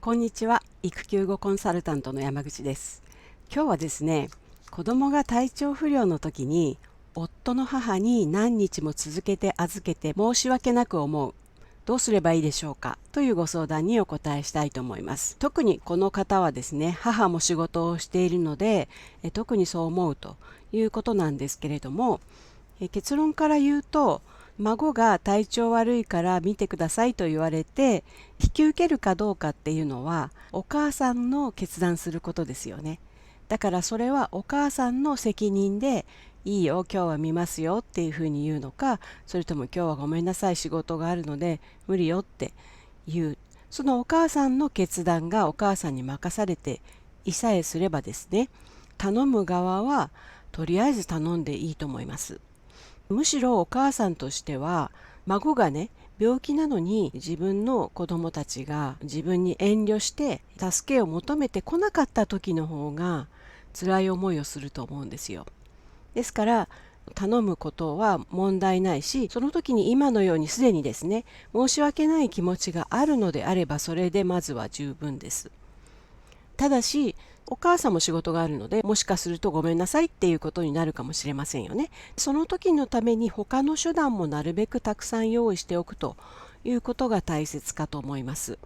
こんにちは。育休後コンサルタントの山口です。今日はですね、子供が体調不良の時に夫の母に何日も続けて預けて申し訳なく思う。どうすればいいでしょうかというご相談にお答えしたいと思います。特にこの方はですね、母も仕事をしているので、特にそう思うということなんですけれども、結論から言うと、孫が体調悪いから見てくださいと言われて引き受けるかどうかっていうのはお母さんの決断することですよね。だからそれはお母さんの責任で、いいよ今日は見ますよっていうふうに言うのか、それとも今日はごめんなさい仕事があるので無理よって言う、そのお母さんの決断がお母さんに任されていさえすればですね、頼む側はとりあえず頼んでいいと思います。むしろお母さんとしては、孫がね病気なのに自分の子供たちが自分に遠慮して助けを求めてこなかった時の方が辛い思いをすると思うんですよ。ですから頼むことは問題ないし、その時に今のようにすでにですね申し訳ない気持ちがあるのであれば、それでまずは十分です。ただしお母さんも仕事があるので、もしかするとごめんなさいっていうことになるかもしれませんよね。その時のために他の手段もなるべくたくさん用意しておくということが大切かと思います。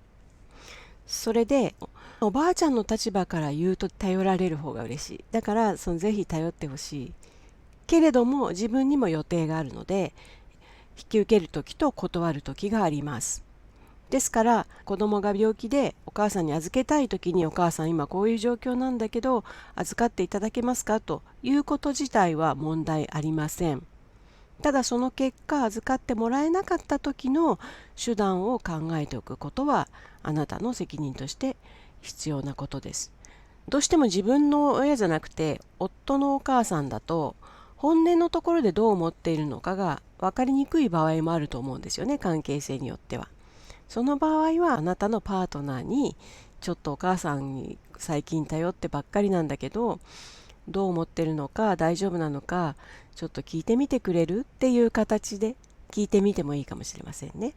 それでおばあちゃんの立場から言うと頼られる方が嬉しい。だからぜひ頼ってほしい。けれども自分にも予定があるので、引き受ける時と断る時があります。ですから子供が病気でお母さんに預けたい時に、お母さん今こういう状況なんだけど預かっていただけますかということ自体は問題ありません。ただその結果預かってもらえなかった時の手段を考えておくことはあなたの責任として必要なことです。どうしても自分の親じゃなくて夫のお母さんだと、本音のところでどう思っているのかが分かりにくい場合もあると思うんですよね、関係性によっては。その場合はあなたのパートナーに、ちょっとお母さんに最近頼ってばっかりなんだけどどう思ってるのか大丈夫なのかちょっと聞いてみてくれるっていう形で聞いてみてもいいかもしれませんね。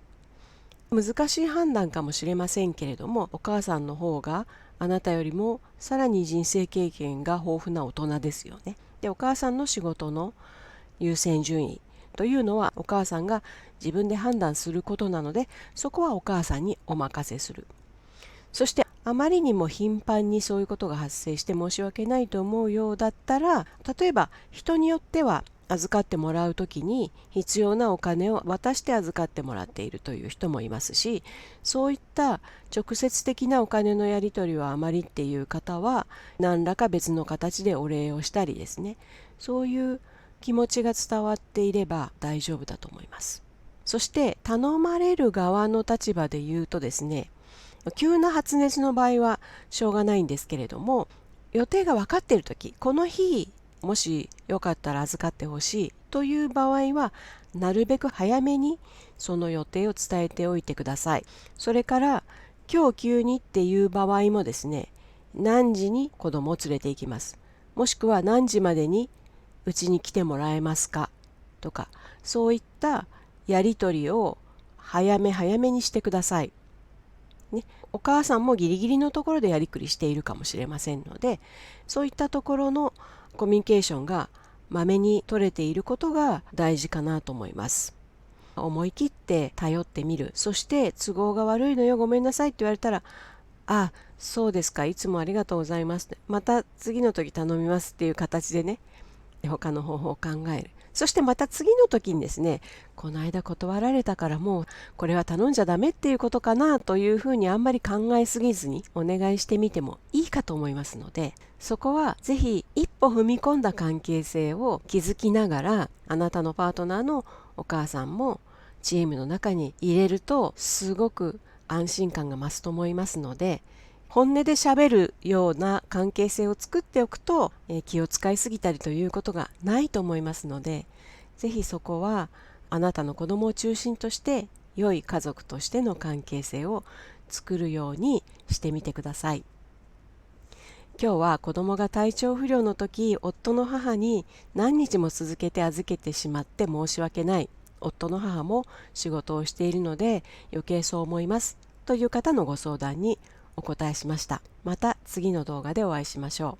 難しい判断かもしれませんけれども、お母さんの方があなたよりもさらに人生経験が豊富な大人ですよね。で、お母さんの仕事の優先順位というのはお母さんが自分で判断することなので、そこはお母さんにお任せする。そしてあまりにも頻繁にそういうことが発生して申し訳ないと思うようだったら、例えば人によっては預かってもらうときに必要なお金を渡して預かってもらっているという人もいますし、そういった直接的なお金のやり取りはあまりっていう方は何らか別の形でお礼をしたりですね、そういう気持ちが伝わっていれば大丈夫だと思います。そして頼まれる側の立場で言うとですね、急な発熱の場合はしょうがないんですけれども、予定が分かっているとき、この日もしよかったら預かってほしいという場合は、なるべく早めにその予定を伝えておいてください。それから今日急にっていう場合もですね、何時に子供を連れて行きます、もしくは何時までにうちに来てもらえますかとか、そういったやり取りを早め早めにしてください。ね、お母さんもギリギリのところでやりくりしているかもしれませんので、そういったところのコミュニケーションがまめに取れていることが大事かなと思います。思い切って頼ってみる。そして都合が悪いのよごめんなさいって言われたら、あ、そうですか、いつもありがとうございます、また次の時頼みますっていう形でね、他の方法を考える。そしてまた次の時にですね、この間断られたからもうこれは頼んじゃダメっていうことかなというふうにあんまり考えすぎずにお願いしてみてもいいかと思いますので、そこはぜひ一歩踏み込んだ関係性を築きながら、あなたのパートナーのお母さんもチームの中に入れるとすごく安心感が増すと思いますので、本音で喋るような関係性を作っておくと、気を使いすぎたりということがないと思いますので、ぜひそこはあなたの子供を中心として良い家族としての関係性を作るようにしてみてください。今日は子供が体調不良の時、夫の母に何日も続けて預けてしまって申し訳ない、夫の母も仕事をしているので余計そう思いますという方のご相談にお答えしました。また次の動画でお会いしましょう。